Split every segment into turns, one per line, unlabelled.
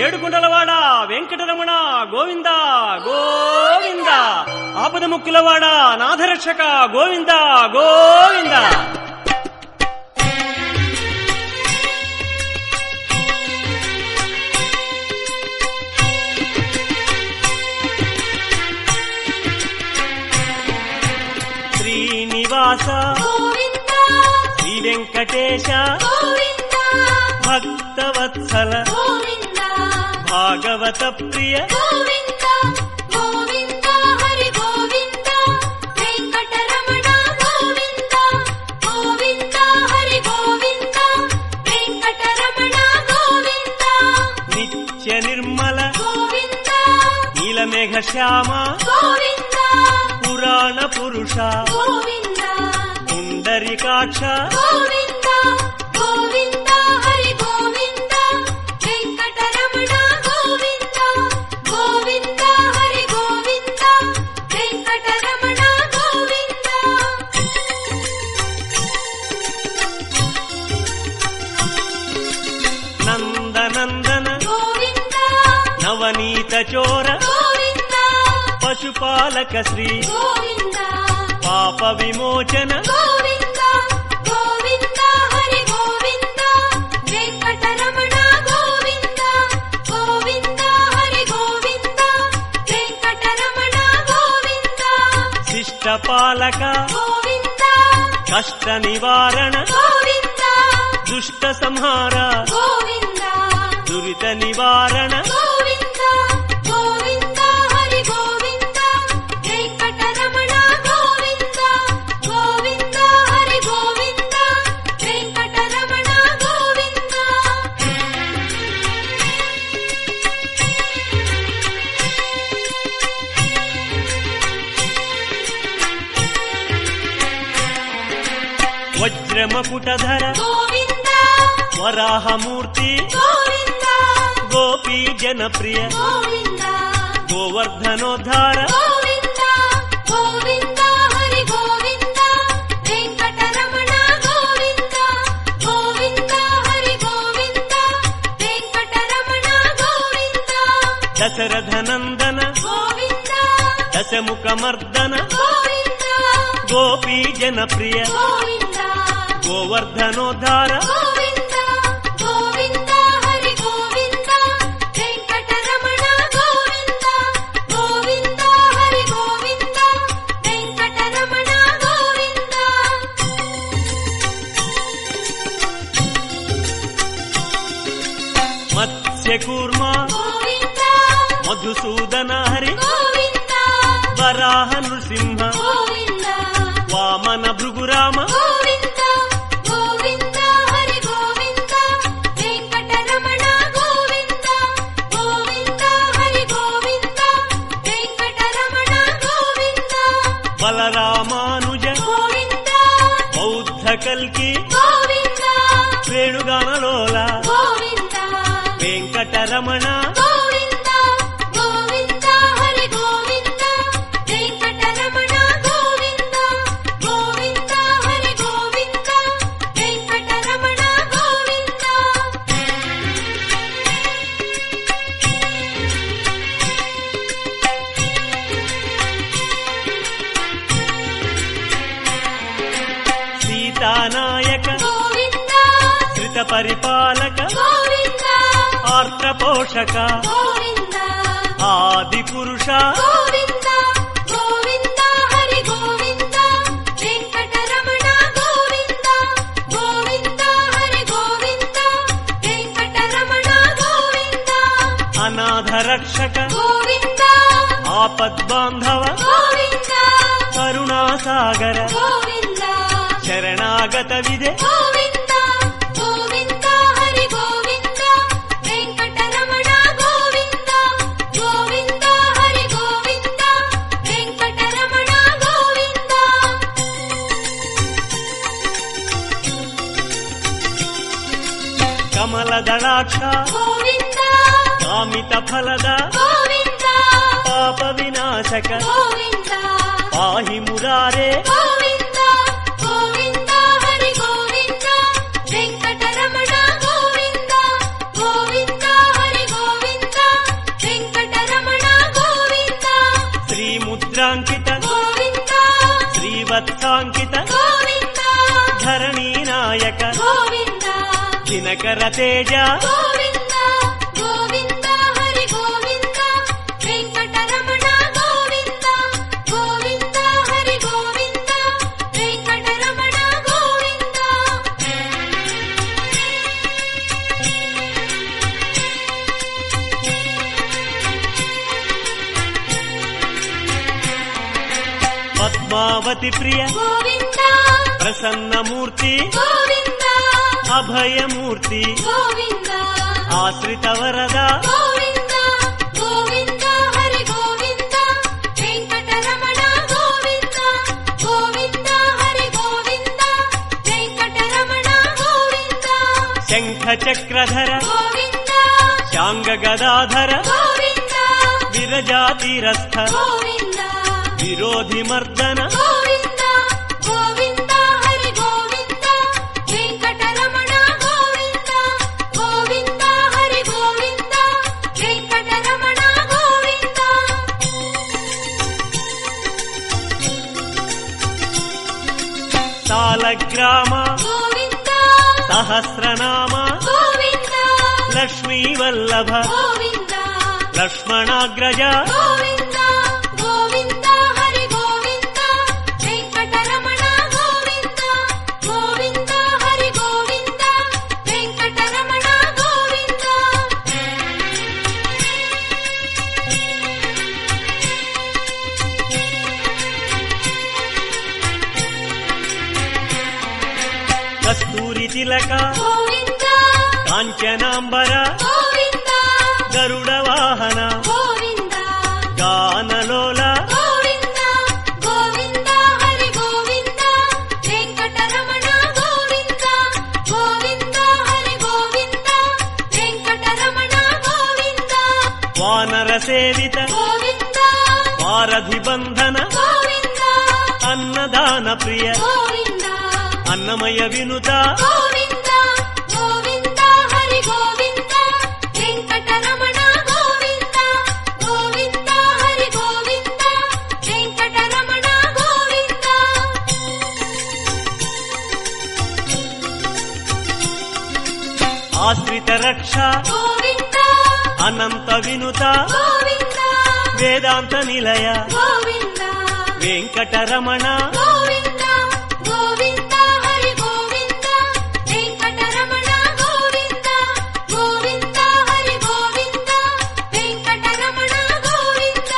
ఏడుకుంటలవాడ వెంకటరమణ గోవింద గోవింద. ఆపద ముక్కులవాడ నాథరక్షక గోవింద గోవింద. శ్రీనివాస శ్రీ వెంకటేశ భక్తవత్సల భాగవత ప్రియ నిత్య నిర్మల నీలమేఘ శ్యామ పురాణ పురుష పుండరీకాక్ష నందనందన నవనీత చోర పశుపాలక శ్రీ పాప విమోచన శిష్టపాలక కష్ట నివారణ దుష్ట సంహార దురిత నివారణ వజ్రమకుటధర వరాహమూర్తి గోపీ జనప్రియ గోవర్ధనోద్ధార దశరథనందన దశముఖమర్దన గోపీ జనప్రియ గోవర్ధనోద్ధార మత్స్యకూర్మ మధుసూదన హరి వరాహ నృసింహ వామన భృగురామ బలరామానుజ బౌద్ధ కల్కి వేణుగానలోల వెంకటరమణ సీతానాయక శ్రిత పరిపాలక ఆర్ద్ర పోషక ఆది పురుష అనాథ రక్షక ఆపద్బాంధవ కరుణాసాగర శరణాగత విదే కమలదళాక్ష కామిత ఫలద పాప వినాశక పాహి మురారే
వెంకటరమణ గోవింద గోవింద హరి గోవింద
రుద్రాంకిత
గోవింద
శ్రీవత్సాంకిత
గోవింద
ధరణీనాయక
గోవింద
దినకర తేజ
గోవింద గోవింద హరి గోవింద వెంకటరమణ గోవింద గోవింద హరి గోవింద వెంకటరమణ గోవింద
పద్మావతి ప్రియ
గోవింద
ప్రసన్నమూర్తి
గోవింద
అభయమూర్తి
గోవింద
ఆశ్రిత వరద
గోవింద గోవింద హరి గోవింద వెంకటరమణ గోవింద గోవింద హరి గోవింద వెంకటరమణ గోవింద
శంఖ చక్రధర
గోవింద
శాంగ గదాధర
గోవింద
విరజాతిరస్థ
గోవింద
విరోధి మర్దన
గోవింద గోవింద హరి గోవింద వెంకటరమణ గోవింద గోవింద హరి గోవింద వెంకటరమణ గోవింద
సాలగ్రామ
గోవింద
సహస్రనామ
గోవింద
లక్ష్మీవల్లభ
గోవింద
లక్ష్మణాగ్రజ
గోవింద గోవింద హరి గోవింద వెంకటరమణ గోవింద గోవింద హరి గోవింద వెంకటరమణ గోవింద
కస్తూరి తిలక
గోవింద
కాంచనాంబర
గోవింద
గరుడ వాహన
గోవింద
గానలోల
గోవింద గోవింద హరి గోవింద వెంకటరమణ గోవింద గోవింద హరి గోవింద వెంకటరమణ గోవింద
వానర సేవిత
గోవింద
వారధి బంధన
గోవింద
అన్నదాన ప్రియ
గోవింద
అన్నమయ వినుత
గోవింద గోవింద హరి గోవింద వెంకటరమణ గోవింద గోవింద హరి గోవింద వెంకటరమణ గోవింద
ఆశ్రిత రక్ష
గోవింద
అనంత వినుత
గోవింద
వేదాంత నిలయ
గోవింద
వెంకటరమణ
గోవింద గోవింద హరి గోవింద వెంకటరమణ గోవింద గోవింద హరి గోవింద వెంకటరమణ గోవింద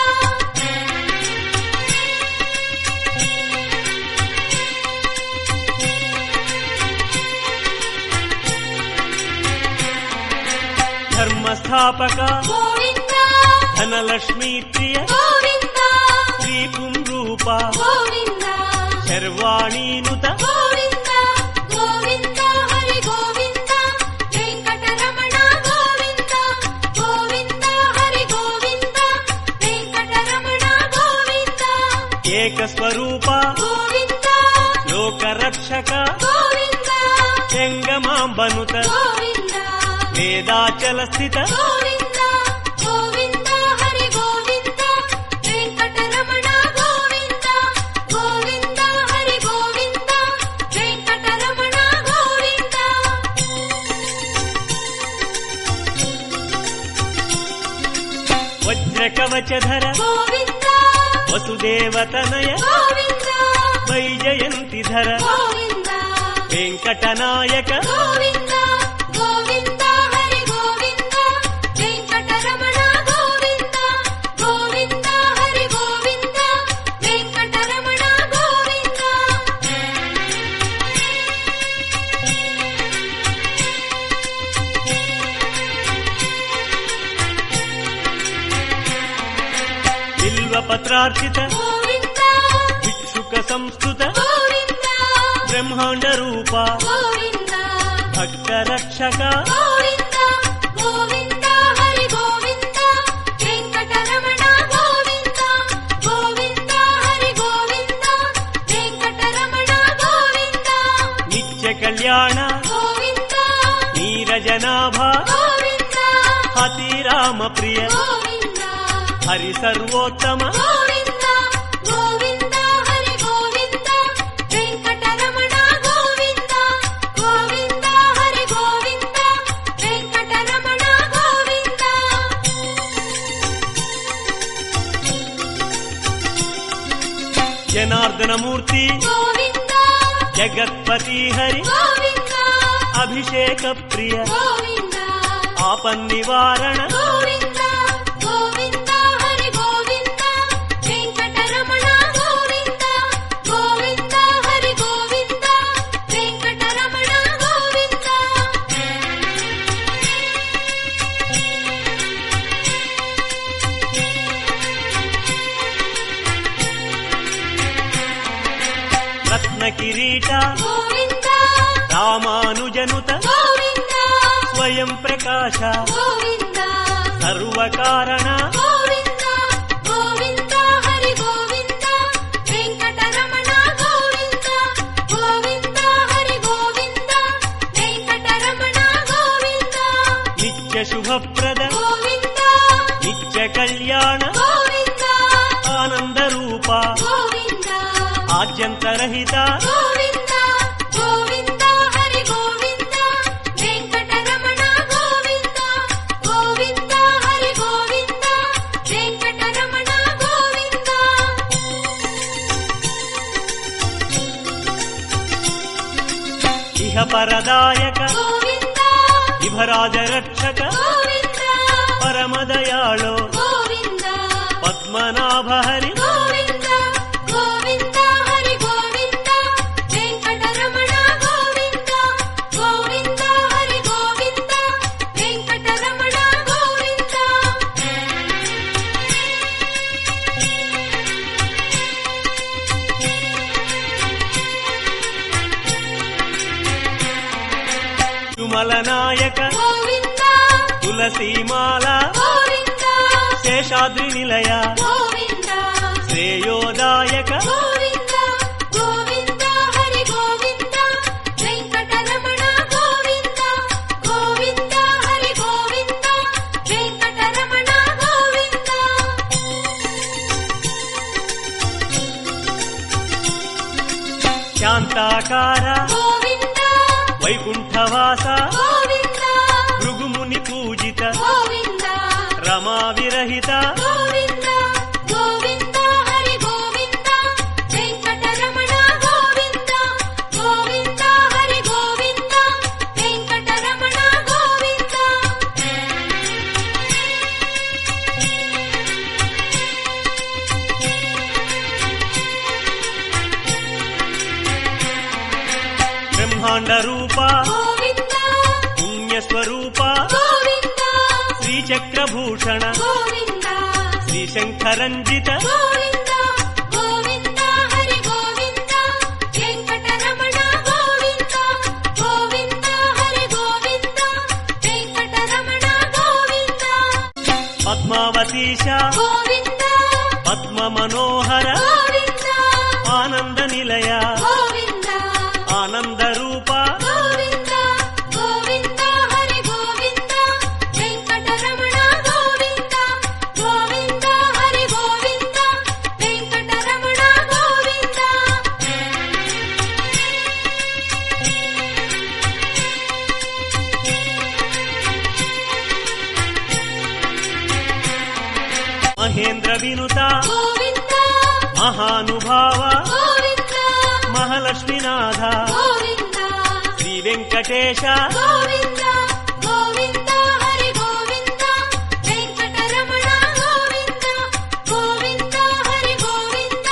ధర్మస్థాపక
గోవింద
ధనలక్ష్మీ ప్రియ
గోవింద
శ్రీ పుంరూప
గోవింద
శర్వాణీనుత
గోవింద గోవింద హరి గోవింద వెంకటరమణ గోవింద గోవింద హరి గోవింద వెంకటరమణ గోవింద
ఏకస్వరూప
గోవింద
లోకరక్షక
గోవింద
జంగమాంబనుత
గోవింద
వేదాచల స్థిత
గోవింద గోవింద హరి గోవింద వెంకటరమణ గోవింద గోవింద హరి గోవింద వెంకటరమణ గోవింద
వజ్రకవచధర
గోవింద
వసుదేవతనయ
గోవింద
వైజయంతిధర
గోవింద
వెంకటనాయక
గోవింద గోవింద హరి గోవింద వెంకటరమణ గోవింద గోవింద హరి గోవింద వెంకటరమణ గోవింద
బిల్వపత్రార్చిత
గోవింద
భిక్షుక సంస్కృత
గోవింద
బ్రహ్మాండ రూప
గోవింద
భక్త రక్షక
గోవింద గోవింద హరి గోవింద వెంకటరమణ గోవింద గోవింద హరి గోవింద వెంకటరమణ గోవింద
నిత్య కళ్యాణ
గోవింద
నీరజనాభ
గోవింద
హతి రామ ప్రియ
గోవింద
హరి సర్వోత్తమ
గోవింద
జనార్దన మూర్తి
గోవింద
జగత్పతి హరి
గోవింద
అభిషేక ప్రియ
గోవింద
ఆపన్నివారణ
గోవింద గోవింద హరి గోవింద వెంకటరమణ గోవింద గోవింద హరి గోవింద వెంకటరమణ గోవింద
రత్న కిరీట
గోవింద
రామానుజనుత
గోవింద
స్వయం ప్రకాశ
గోవింద
సర్వకారణ
గోవింద గోవింద హరి గోవింద వెంకటరమణ గోవింద గోవింద హరి గోవింద వెంకటరమణ గోవింద
నిత్య శుభప్రద
గోవింద
నిత్య కళ్యాణ
గోవింద
ఆనంద రూప
గోవింద
ఆద్యంతరహిత
గోవింద గోవింద హరి గోవింద వెంకటరమణ గోవింద గోవింద హరి గోవింద వెంకటరమణ గోవింద
ఇహ పరదాయక
గోవింద
ఇభరాజ రక్షక
గోవింద
పరమదయాళో
గోవింద
పద్మనాభ హరి
గోవింద గోవింద హరి గోవింద వెంకటరమణ గోవింద గోవింద హరి గోవింద వెంకటరమణ గోవింద
తుమల నాయక
గోవింద
తులసీమాల
గోవింద
శేషాద్రి నిలయ
గోవింద
శ్రేయోదాయక
గోవింద గోవింద హరి గోవింద వెంకటరమణ గోవింద గోవింద హరి గోవింద వెంకటరమణ గోవింద
శాంతాకార
గోవింద
వైకుంఠవాస
గోవింద
భృగుముని పూజిత
గోవింద
రమా విరహిత
గోవింద గోవింద హరి గోవింద వెంకటరమణ గోవింద గోవింద హరి గోవింద వెంకటరమణ గోవింద
బ్రహ్మాండ రూప
గోవింద
పుణ్యస్వరూప
గోవింద
శ్రీచక్రభూషణ
గోవింద
శ్రీశంకరంజిత
గోవింద గోవింద హరి గోవింద వెంకటరమణ గోవింద గోవింద హరి గోవింద వెంకటరమణ గోవింద
పద్మావతీశ
గోవింద
పద్మ మనోహర
గోవింద
ఆనంద నిలయ
గోవింద
ఆనంద రూప
గోవింద గోవింద హరి గోవింద వెంకటరమణ గోవింద గోవింద హరి గోవింద వెంకటరమణ గోవింద
మహేంద్ర వినుత
గోవింద
మహానుభావ
గోవింద
మహాలక్ష్మీనాథ
గోవింద
శ్రీ వెంకటేశ
గోవింద గోవింద హరి గోవింద వెంకటరమణ గోవింద గోవింద హరి గోవింద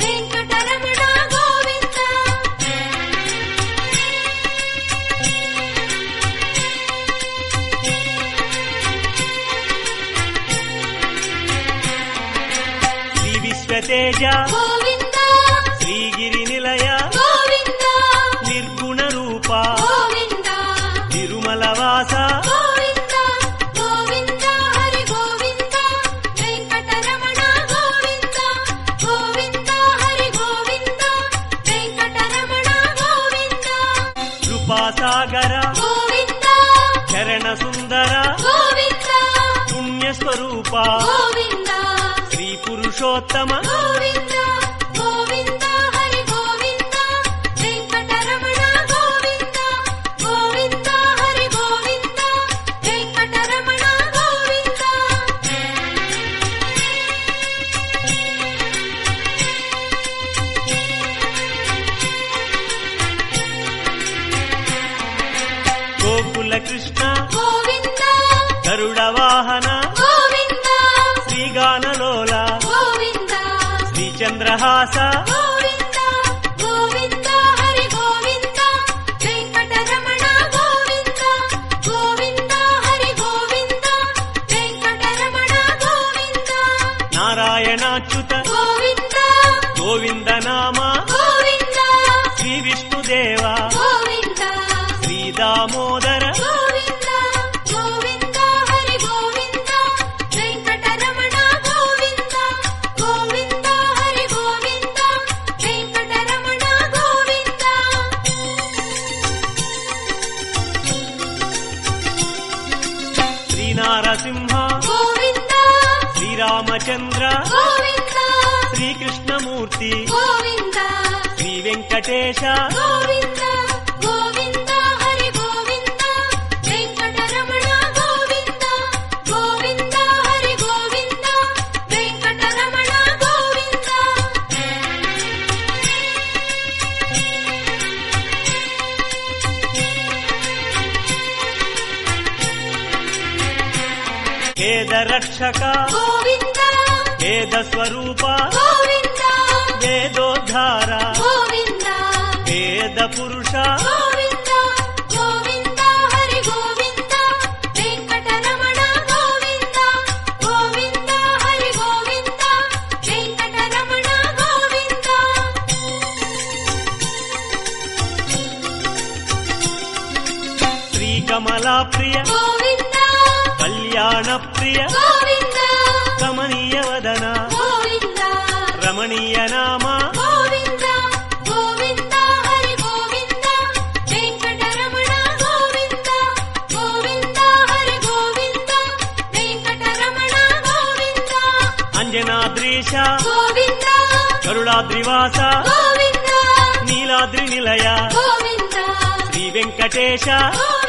వెంకటరమణ గోవింద
శ్రీ విశ్వతేజ
గోవింద
శ్రీగిరి నిలయ
గోవింద
నిర్గుణ రూప
గోవింద
తిరుమలవాస
గోవింద గోవింద హరి గోవింద వెంకటరమణ గోవింద గోవింద హరి గోవింద వెంకటరమణ గోవింద
కృపాసాగర
గోవింద
చరణ సుందర
గోవింద
పుణ్యస్వరూప
గోవింద
శ్రీ పురుషోత్తమ
గోవింద గోవింద హరి గోవింద వెంకటరమణ గోవింద గోవింద హరి గోవింద వెంకటరమణ గోవింద
వాహన
గోవింద
శ్రీగానలోల
గోవింద
శ్రీచంద్రహాస
గోవింద గోవింద హరి గోవింద వెంకటరమణ గోవింద గోవింద హరి గోవింద వెంకటరమణ గోవింద
నారాయణాచ్యుత
గోవింద
గోవింద నామ
గోవింద
శ్రీ విష్ణుదేవ
గోవింద
శ్రీ దామోదర
గోవింద గోవింద హరి గోవింద వెంకటరమణ గోవింద గోవింద హరి గోవింద వెంకటరమణ గోవింద
శ్రీనారసింహ
గోవింద
శ్రీరామచంద్ర
గోవింద
శ్రీకృష్ణమూర్తి
గోవింద
శ్రీ వెంకటేశ
గోవింద గోవింద హరి గోవింద వెంకటరమణ గోవింద గోవింద హరి గోవింద వెంకటరమణ గోవింద
వేదరక్షక
గోవింద
వేదస్వరూప
గోవింద
వేదోద్ధార
గోవింద
వేద పురుష
గోవింద గోవింద హరి గోవింద వెంకటరమణ గోవింద గోవింద హరి గోవింద వెంకటరమణ గోవింద
శ్రీకమలా ప్రియ
గోవింద
కళ్యాణ ప్రియ
గోవింద
కమనీయ వదన
గోవింద
రమణీయ నామ
గోవింద గోవింద హరి గోవింద వెంకటరమణ గోవింద గోవింద హరి గోవింద వెంకటరమణ గోవింద
అంజనాద్రీశ
గోవింద
గరుడాద్రివాస
గోవింద
నీలాద్రి నిలయ
గోవింద
శ్రీ వెంకటేశ
గోవింద